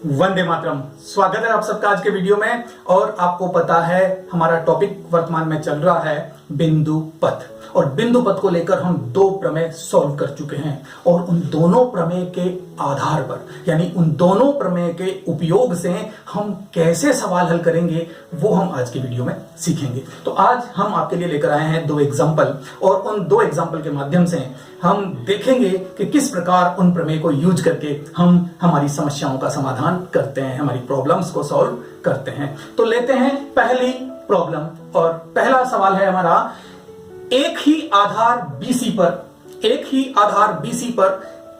वंदे मातरम। स्वागत है आप सबका आज के वीडियो में। और आपको पता है हमारा टॉपिक वर्तमान में चल रहा है बिंदु पथ, और बिंदु पथ को लेकर हम दो प्रमेय सॉल्व कर चुके हैं और उन दोनों प्रमेय के आधार पर यानी उन दोनों प्रमेय के उपयोग से हम कैसे सवाल हल करेंगे वो हम आज की वीडियो में सीखेंगे। तो आज हम आपके लिए लेकर आए हैं दो एग्जाम्पल, और उन दो एग्जाम्पल के माध्यम से हम देखेंगे कि किस प्रकार उन प्रमेय को यूज करके हम हमारी समस्याओं का समाधान करते हैं, हमारी प्रॉब्लम्स को सॉल्व करते हैं। तो लेते हैं पहली प्रॉब्लम, और पहला सवाल है हमारा, एक ही आधार BC पर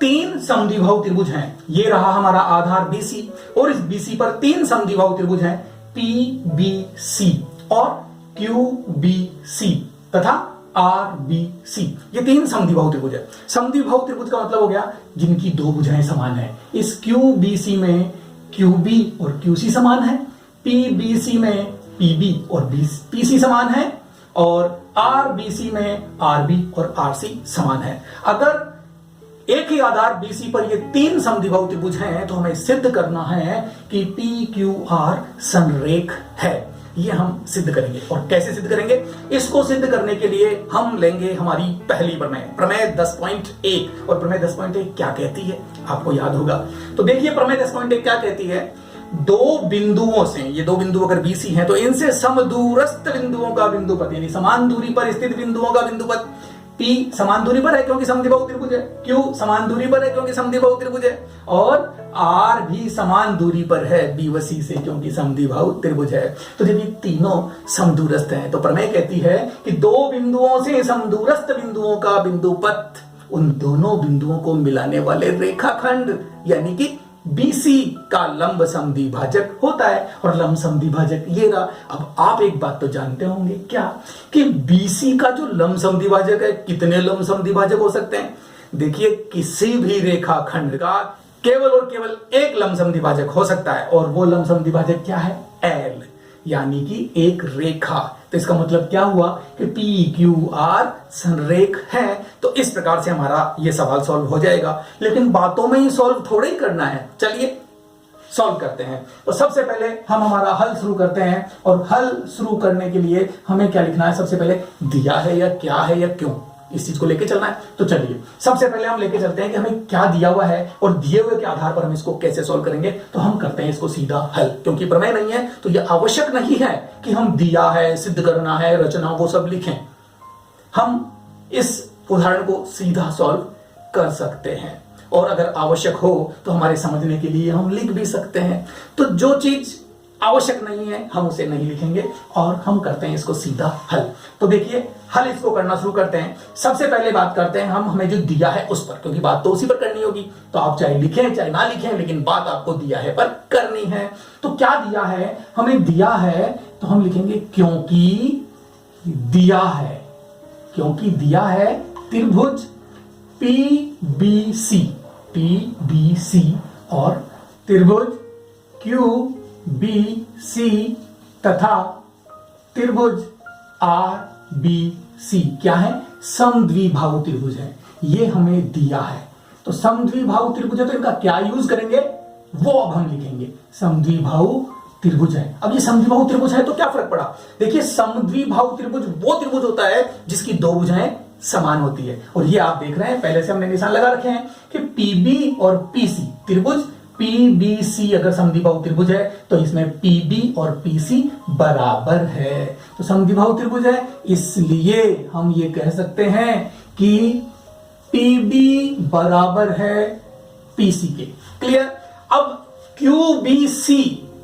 तीन समद्विबाहु त्रिभुज हैं। ये रहा हमारा आधार BC, और इस BC पर तीन समद्विबाहु त्रिभुज हैं PBC और QBC तथा RBC। ये तीन समद्विबाहु त्रिभुज है। समद्विबाहु त्रिभुज का मतलब हो गया जिनकी दो भुजाएं समान है। इस QBC में QB और QC समान है, PBC में PB और PC समान है, और RBC में RB और RC समान है। अगर एक ही आधार BC पर ये तीन समद्विबाहु त्रिभुज हैं तो हमें सिद्ध करना है कि PQR संरेख है। ये हम सिद्ध करेंगे। और कैसे सिद्ध करेंगे? इसको सिद्ध करने के लिए हम लेंगे हमारी पहली प्रमेय 10.1। और प्रमेय 10.1 क्या कहती है आपको याद होगा। तो देखिए प्रमेय 10.1 क्या कहती है, दो बिंदुओं से, ये दो बिंदु अगर BC हैं तो इनसे समदूरस्थ बिंदुओं का बिंदुपथ यानी समान दूरी पर स्थित बिंदुओं का बिंदुपथ, P समान दूरी पर है क्योंकि समद्विबाहु त्रिभुज है, Q समान दूरी पर है क्योंकि समद्विबाहु त्रिभुज है, और R भी समान दूरी पर है B व C से क्योंकि समद्विबाहु त्रिभुज है। तो जब ये तीनों समदूरस्थ हैं तो प्रमेय कहती है कि दो बिंदुओं से समदूरस्थ बिंदुओं का बिंदुपथ उन दोनों बिंदुओं को मिलाने वाले रेखाखंड यानी कि BC का लंब समद्विभाजक होता है। और लंब समद्विभाजक ये रहा। अब आप एक बात तो जानते होंगे, क्या कि BC का जो लंब समद्विभाजक है, कितने लंब समद्विभाजक हो सकते हैं? देखिए किसी भी रेखाखंड का केवल और केवल एक लंब समद्विभाजक हो सकता है, और वो लंब समद्विभाजक क्या है? L, यानी कि एक रेखा। तो इसका मतलब क्या हुआ कि PQR संरेख है। तो इस प्रकार से हमारा ये सवाल सॉल्व हो जाएगा। लेकिन बातों में ही सॉल्व थोड़े ही करना है, चलिए सॉल्व करते हैं। तो सबसे पहले हम हमारा हल शुरू करते हैं, और हल शुरू करने के लिए हमें क्या लिखना है? सबसे पहले दिया है या क्या है या क्यों, इस चीज को लेके चलना है। तो चलिए सबसे पहले हम लेके चलते हैं कि हमें क्या दिया हुआ है और दिए हुए के आधार पर हम इसको कैसे सॉल्व करेंगे। तो हम करते हैं इसको सीधा हल, क्योंकि प्रमेय नहीं है तो यह आवश्यक नहीं है कि हम दिया है, सिद्ध करना है, रचना वो सब लिखें। हम इस उदाहरण को सीधा सॉल्व कर सकते हैं, और अगर आवश्यक हो तो हमारे समझने के लिए हम लिख भी सकते हैं। तो जो चीज आवश्यक नहीं है हम उसे नहीं लिखेंगे और हम करते हैं इसको सीधा हल। तो देखिए हल इसको करना शुरू करते हैं। सबसे पहले बात करते हैं हम हमें जो दिया है उस पर, क्योंकि बात तो उसी पर करनी होगी। तो आप चाहे लिखें चाहे ना लिखें, लेकिन बात आपको दिया है पर करनी है। तो क्या दिया है? हमें दिया है तो हम लिखेंगे क्योंकि दिया है, क्योंकि दिया है त्रिभुज PBC और त्रिभुज QBC तथा त्रिभुज RBC क्या है? समद्विबाहु त्रिभुज है। ये हमें दिया है। तो समद्विबाहु त्रिभुज है तो इनका क्या यूज करेंगे वो अब हम लिखेंगे। समद्विबाहु त्रिभुज है। अब ये समद्विबाहु त्रिभुज है तो क्या फर्क पड़ा? देखिए समद्विबाहु त्रिभुज वो त्रिभुज होता है जिसकी दो भुजाएं समान होती है, और ये आप देख रहे हैं पहले से हमने निशान लगा रखे हैं कि PB और PC त्रिभुज PBC अगर समद्विबाहु त्रिभुज है तो इसमें PB और PC बराबर है। तो समद्विबाहु त्रिभुज है इसलिए हम ये कह सकते हैं कि PB बराबर है PC के। क्लियर? अब QBC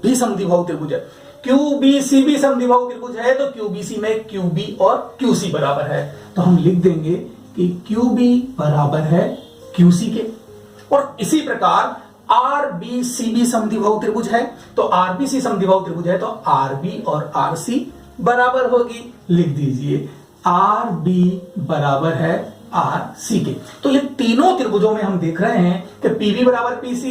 भी समद्विबाहु त्रिभुज है, QBC भी समद्विबाहु त्रिभुज है, तो QBC में QB और QC बराबर है। तो हम लिख देंगे कि QB बराबर है QC के। और इसी प्रकार RBC भी समद्विबाहु त्रिभुज है, तो RBC समद्विबाहु त्रिभुज है तो RB और RC बराबर होगी। लिख दीजिए RB बराबर है RC के। तो ये तीनों त्रिभुजों में हम देख रहे हैं कि PB बराबर PC,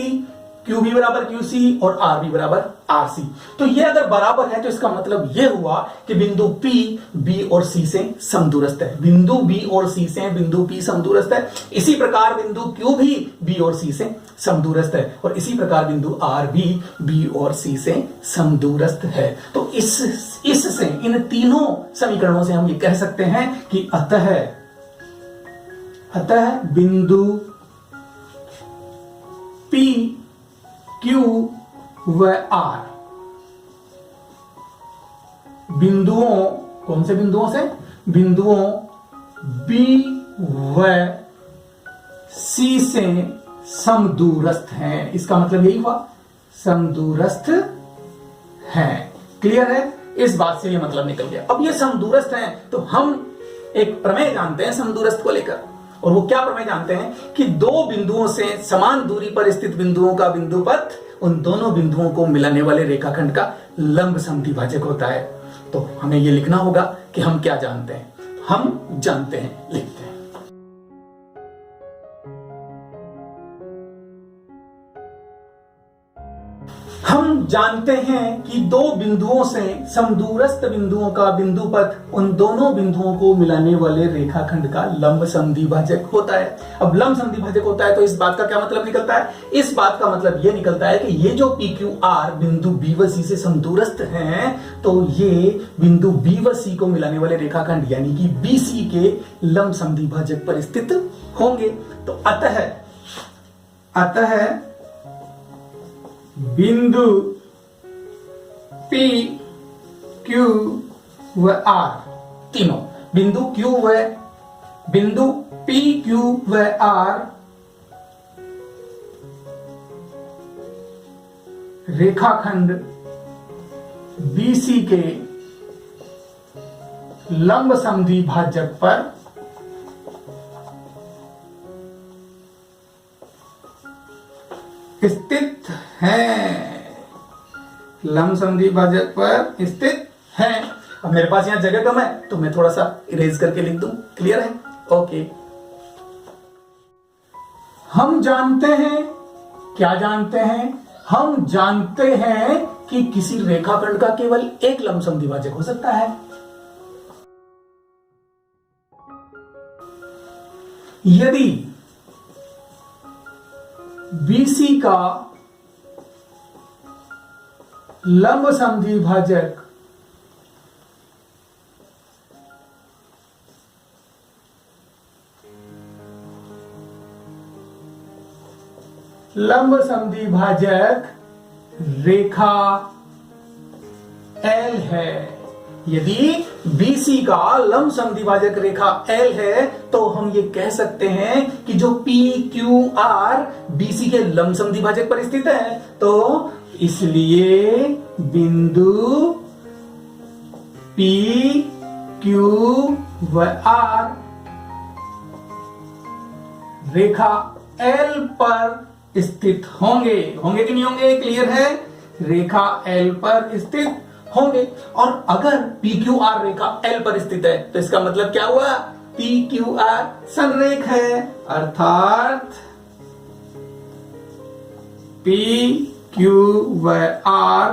क्यू बी बराबर क्यू सी और आर बी बराबर आर सी। तो ये अगर बराबर है तो इसका मतलब ये हुआ कि बिंदु P B और C से समदूरस्थ है। बिंदु B और C से बिंदु P समदूरस्थ है। इसी प्रकार बिंदु Q भी B और C से समदूरस्थ है और इसी प्रकार बिंदु R भी B और C से समदूरस्थ है। तो इससे इन तीनों समीकरणों से हम ये कह सकते हैं कि अतः बिंदु P Q व R बिंदुओं, कौन से बिंदुओं से? बिंदुओं B व C से समदूरस्थ हैं। इसका मतलब यही हुआ, समदूरस्थ हैं। क्लियर है? इस बात से ये मतलब निकल गया। अब ये समदूरस्थ हैं तो हम एक प्रमेय जानते हैं समदूरस्थ को लेकर, और वो क्या प्रमेय जानते हैं कि दो बिंदुओं से समान दूरी पर स्थित बिंदुओं का बिंदुपथ उन दोनों बिंदुओं को मिलाने वाले रेखाखंड का लंब समद्विभाजक होता है। तो हमें यह लिखना होगा कि हम क्या जानते हैं। हम जानते हैं, लिखते हैं। हम जानते हैं कि दो बिंदुओं से समदूरस्थ बिंदुओं का बिंदुपथ उन दोनों बिंदुओं को मिलाने वाले रेखाखंड का लंब समद्विभाजक होता है। अब लंब समद्विभाजक होता है तो इस बात का क्या मतलब निकलता है? इस बात का मतलब यह निकलता है कि ये जो PQR बिंदु B व C से समदूरस्थ हैं तो ये बिंदु B व C को मिलाने वाले रेखाखंड यानी कि BC के लंब समद्विभाजक पर स्थित होंगे। तो अतः बिंदु P, Q व R, तीनों बिंदु P, Q व R रेखाखंड BC के लंब समद्विभाजक पर स्थित हैं। लंब समद्विभाजक पर स्थित हैं। अब मेरे पास यहां जगह कम है तो मैं थोड़ा सा इरेज करके लिख दूं। क्लियर है? ओके। हम जानते हैं, क्या जानते हैं? हम जानते हैं कि किसी रेखाखंड का केवल एक लंब समद्विभाजक हो सकता है। यदि BC का लंब समद्विभाजक रेखा L है, यदि BC का लंब समद्विभाजक रेखा L है तो हम ये कह सकते हैं कि जो PQR BC के लंब समद्विभाजक पर स्थित है। तो इसलिए बिंदु P, Q व R रेखा L पर स्थित होंगे। होंगे कि नहीं होंगे? क्लियर है? रेखा L पर स्थित होंगे। और अगर PQR रेखा L पर स्थित है तो इसका मतलब क्या हुआ? PQR संरेख है, अर्थात PQ व R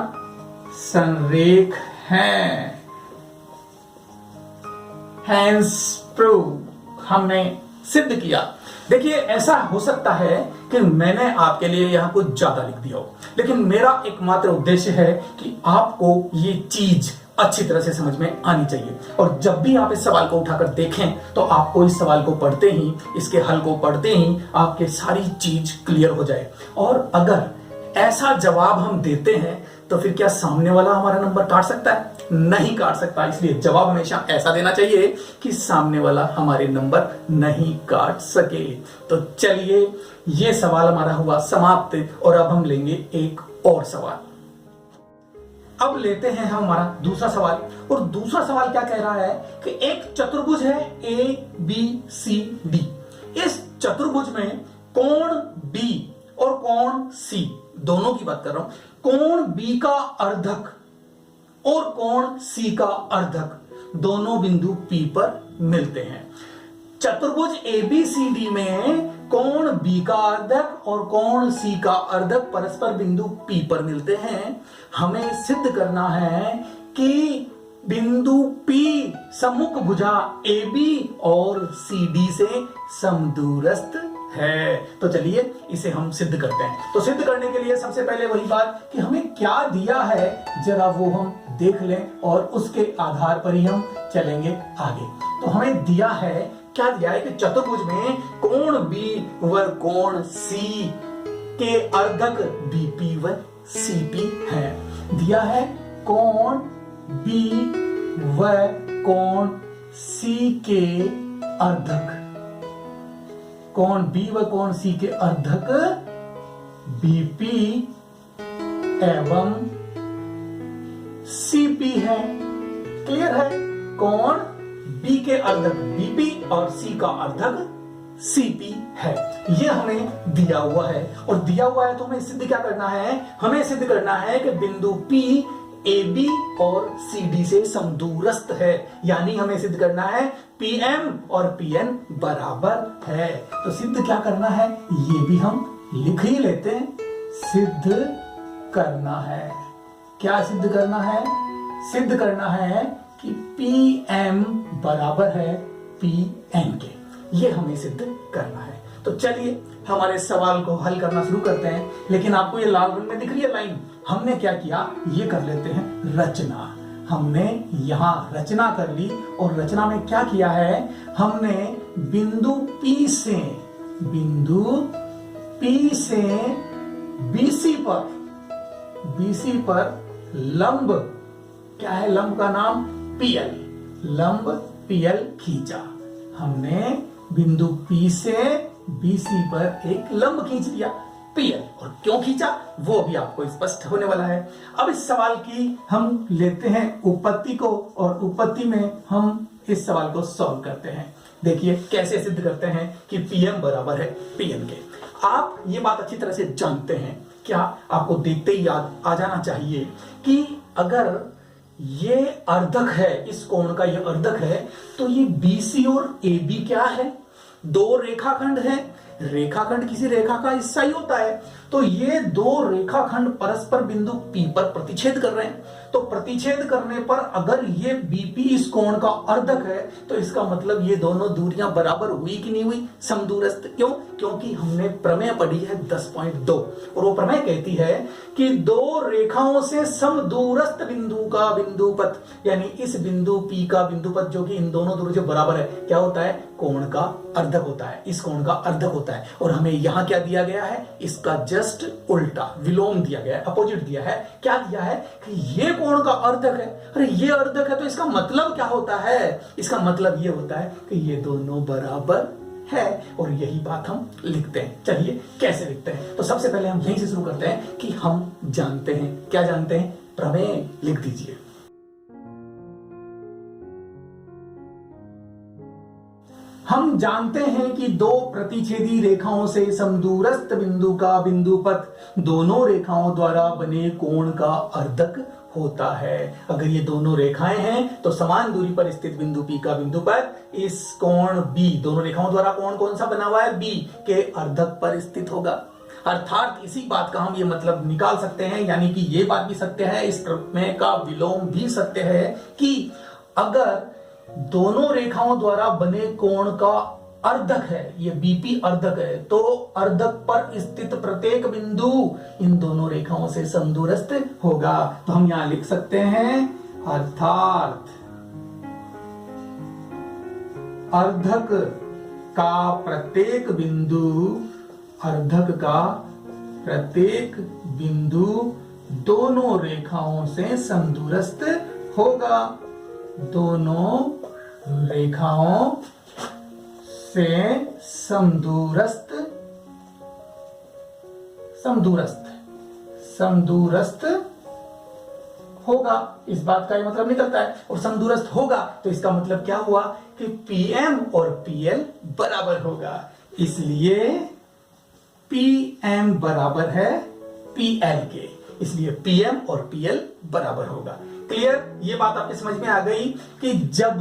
संरेख हैं। हैंस प्रूव, हमने सिद्ध किया। देखिए, ऐसा हो सकता है कि मैंने आपके लिए यहां कुछ ज्यादा लिख दिया हो, लेकिन मेरा एकमात्र उद्देश्य है कि आपको ये चीज अच्छी तरह से समझ में आनी चाहिए। और जब भी आप इस सवाल को उठाकर देखें तो आपको इस सवाल को पढ़ते ही, इसके हल को पढ़ते ही आपके सारी चीज क्लियर हो जाए। और अगर ऐसा जवाब हम देते हैं तो फिर क्या सामने वाला हमारा नंबर काट सकता है? नहीं काट सकता। इसलिए जवाब हमेशा ऐसा देना चाहिए कि सामने वाला हमारे नंबर नहीं काट सके। तो चलिए, ये सवाल हमारा हुआ समाप्त और अब हम लेंगे एक और सवाल। अब लेते हैं हम हमारा दूसरा सवाल। और दूसरा सवाल क्या कह रहा है कि एक चतुर्भुज है ABCD। इस चतुर्भुज में कोण B और कोण C, दोनों की बात कर रहा हूं, कोण B का अर्धक और कोण C का अर्धक दोनों बिंदु P पर मिलते हैं। चतुर्भुज ABCD में कोण बी का अर्धक और कोण सी का अर्धक परस्पर बिंदु P पर मिलते हैं। हमें सिद्ध करना है कि बिंदु P सम्मुख भुजा AB और CD से समदूरस्थ है। तो चलिए इसे हम सिद्ध करते हैं। तो सिद्ध करने के लिए सबसे पहले वही बात कि हमें क्या दिया है जरा वो हम देख लें और उसके आधार पर ही हम चलेंगे आगे। तो हमें दिया है, क्या दिया है कि चतुर्भुज में कोण B व कोण C के अर्धक BP व CP है। दिया है कोण B व कोण C के अर्धक, कोण B व कोण C के अर्धक BP एवं CP है। क्लियर है? कोण B के अर्धक BP और C का अर्धक CP है। यह हमें दिया हुआ है और दिया हुआ है तो हमें सिद्ध क्या करना है? हमें सिद्ध करना है कि बिंदु P AB और CD से समदूरस्थ है, यानी हमें सिद्ध करना है PM और PN बराबर है। तो सिद्ध क्या करना है ये भी हम लिख ही लेते हैं। सिद्ध करना है, क्या सिद्ध करना है? सिद्ध करना है कि PM बराबर है PN के, ये हमें सिद्ध करना है। तो चलिए हमारे सवाल को हल करना शुरू करते हैं। लेकिन आपको ये लाल रंग में दिख रही है लाइन, हमने क्या किया ये कर लेते हैं रचना। हमने यहां रचना कर ली और रचना में क्या किया है? हमने बिंदु P से BC पर लंब, क्या है लंब का नाम? PL, लंब PL खींचा। हमने बिंदु P से BC पर एक लंब खींच लिया PL, और क्यों खींचा वो भी आपको स्पष्ट होने वाला है। अब इस सवाल की हम लेते हैं उत्पत्ति को और उत्पत्ति में हम इस सवाल को सॉल्व करते हैं। देखिए कैसे सिद्ध करते हैं कि PM बराबर है PN के। आप ये बात अच्छी तरह से जानते हैं, क्या आपको देखते ही याद आ जाना चाहिए कि अगर ये अर्धक है, इस कोण का ये अर्धक है, तो ये BC और AB क्या है? दो रेखाखंड है। रेखाखंड किसी रेखा का हिस्सा ही होता है। तो ये दो रेखाखंड परस्पर बिंदु P पर प्रतिच्छेद कर रहे हैं। तो प्रतिच्छेद करने पर अगर ये BP इस कोण का अर्धक है तो इसका मतलब ये दोनों दूरियां बराबर हुई कि नहीं हुई? समदूरस्थ। क्यों? क्योंकि हमने प्रमेय पढ़ी है 10.2 और वो प्रमेय कहती है कि दो रेखाओं से समदूरस्थ बिंदु का बिंदुपथ, यानी इस बिंदु P का बिंदुपथ जो कि इन दोनों दूरी से बराबर है, क्या होता है? कोण का अर्धक होता है। इस कोण का अर्धक होता है। और हमें यहां क्या दिया गया है? इसका जस्ट उल्टा विलोम दिया गया है, अपोजिट दिया है। क्या दिया है कि ये कोण का अर्धक है। अरे ये अर्धक है तो इसका मतलब क्या होता है? इसका मतलब ये होता है कि ये दोनों बराबर है, और यही बात हम लिखते हैं। चलिए कैसे लिखते हैं? तो सबसे पहले हम यहीं से शुरू करते हैं कि हम जानते हैं, क्या जानते हैं? प्रमेय लिख दीजिए। हम जानते हैं कि दो प्रतिच्छेदी रेखाओं से समदूरस्थ बिंदु का बिंदुपथ दोनों रेखाओं द्वारा बने कोण का अर्धक होता है। अगर ये दोनों रेखाएं हैं तो समान दूरी पर स्थित बिंदु P का बिंदुपथ इस कोण B, दोनों रेखाओं द्वारा कोण कौन सा बना हुआ है? B के अर्धक पर स्थित होगा। अर्थात इसी बात का हम ये मतलब निकाल सकते हैं, यानी कि ये बात भी सत्य है, इस प्रमेय का विलोम भी सत्य है कि अगर दोनों रेखाओं द्वारा बने कोण का अर्धक है, ये BP अर्धक है, तो अर्धक पर स्थित प्रत्येक बिंदु इन दोनों रेखाओं से समदूरस्थ होगा। तो हम यहां लिख सकते हैं अर्थात अर्धक का प्रत्येक बिंदु दोनों रेखाओं से समदूरस्थ होगा। दोनों रेखाओं से समदूरस्थ होगा। इस बात का ये मतलब निकलता है। और समदूरस्थ होगा तो इसका मतलब क्या हुआ कि PM और PL बराबर होगा। इसलिए PM बराबर है PL के, इसलिए PM और PL बराबर होगा। क्लियर? ये बात आपके समझ में आ गई कि जब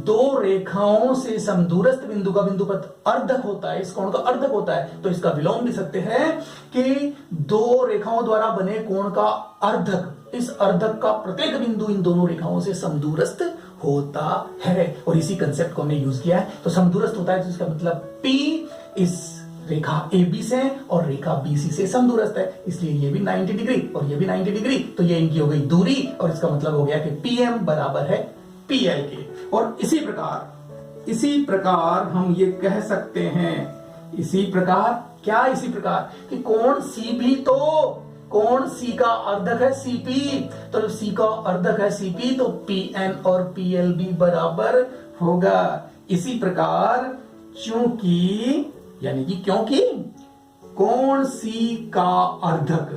दो रेखाओं से समदूरस्थ बिंदु का बिंदु पथ अर्धक होता है, इस कोण का अर्धक होता है, तो इसका विलोम भी सकते हैं कि दो रेखाओं द्वारा बने कोण का अर्धक, इस अर्धक का प्रत्येक बिंदु इन दोनों रेखाओं से समदूरस्थ होता है। और इसी कंसेप्ट को हमने यूज किया है। तो समदूरस्थ होता है जिसका मतलब P इस रेखा AB से और रेखा BC से समदूरस्थ है, इसलिए ये भी 90 डिग्री और ये भी 90 डिग्री, तो ये इनकी हो गई दूरी और इसका मतलब हो गया कि PM बराबर है PL के। और इसी प्रकार हम ये कह सकते हैं, इसी प्रकार कि कोण C भी तो कोण C का अर्धक है CP, तो जब C का अर्धक है CP तो PN और PL भी बराबर होगा। इसी प्रकार क्योंकि कोण C का अर्धक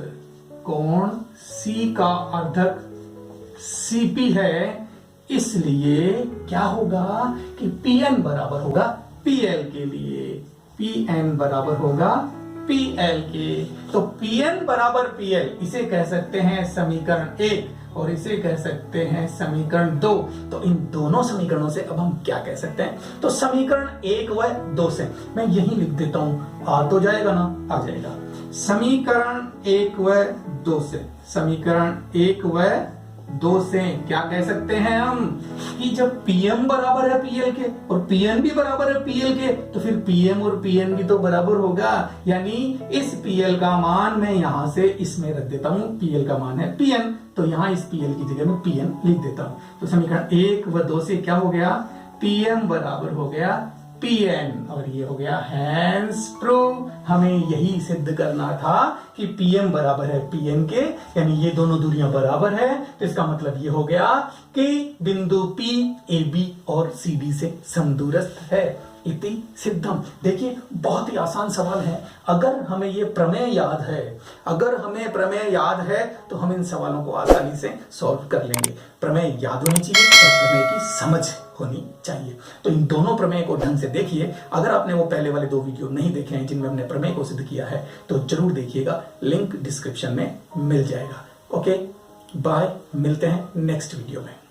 CP है, इसलिए क्या होगा कि PN बराबर होगा PL के लिए, PN बराबर होगा PL के। तो PN बराबर PL इसे कह सकते हैं समीकरण 1 और इसे कह सकते हैं समीकरण 2। तो इन दोनों समीकरणों से अब हम क्या कह सकते हैं? तो समीकरण 1 व 2 से मैं यही लिख देता हूं, आ तो जाएगा ना, आ जाएगा। समीकरण 1 व 2 से, समीकरण 1 व 2 से क्या कह सकते हैं हम कि जब PM बराबर है PL के और PN भी बराबर है PL के, तो फिर PM और PN भी तो बराबर होगा। यानी इस PL का मान मैं यहां से इसमें रख देता हूं, PL का मान है PN, तो यहां इस PL की जगह में PN लिख देता हूं। तो समीकरण 1 व 2 से क्या हो गया? PM बराबर हो गया PN और ये हो गया हैंस प्रूव। हमें यही सिद्ध करना था कि PM बराबर है PN के, यानी ये दोनों दूरियां बराबर है। तो इसका मतलब ये हो गया कि बिंदु P AB और CD से समदूरस्थ है। इति सिद्धम। देखिए बहुत ही आसान सवाल है। अगर हमें ये प्रमेय याद है तो हम इन सवालों को आसानी से सॉल्व कर लेंगे। प्रमेय याद होनी चाहिए और प्रमेय की समझ होनी चाहिए। तो इन दोनों प्रमेय को ढंग से देखिए। अगर आपने वो पहले वाले 2 वीडियो नहीं देखे हैं जिनमें हमने प्रमेय को सिद्ध किया है तो जरूर देखिएगा, लिंक डिस्क्रिप्शन में मिल जाएगा। ओके बाय, मिलते हैं नेक्स्ट वीडियो में।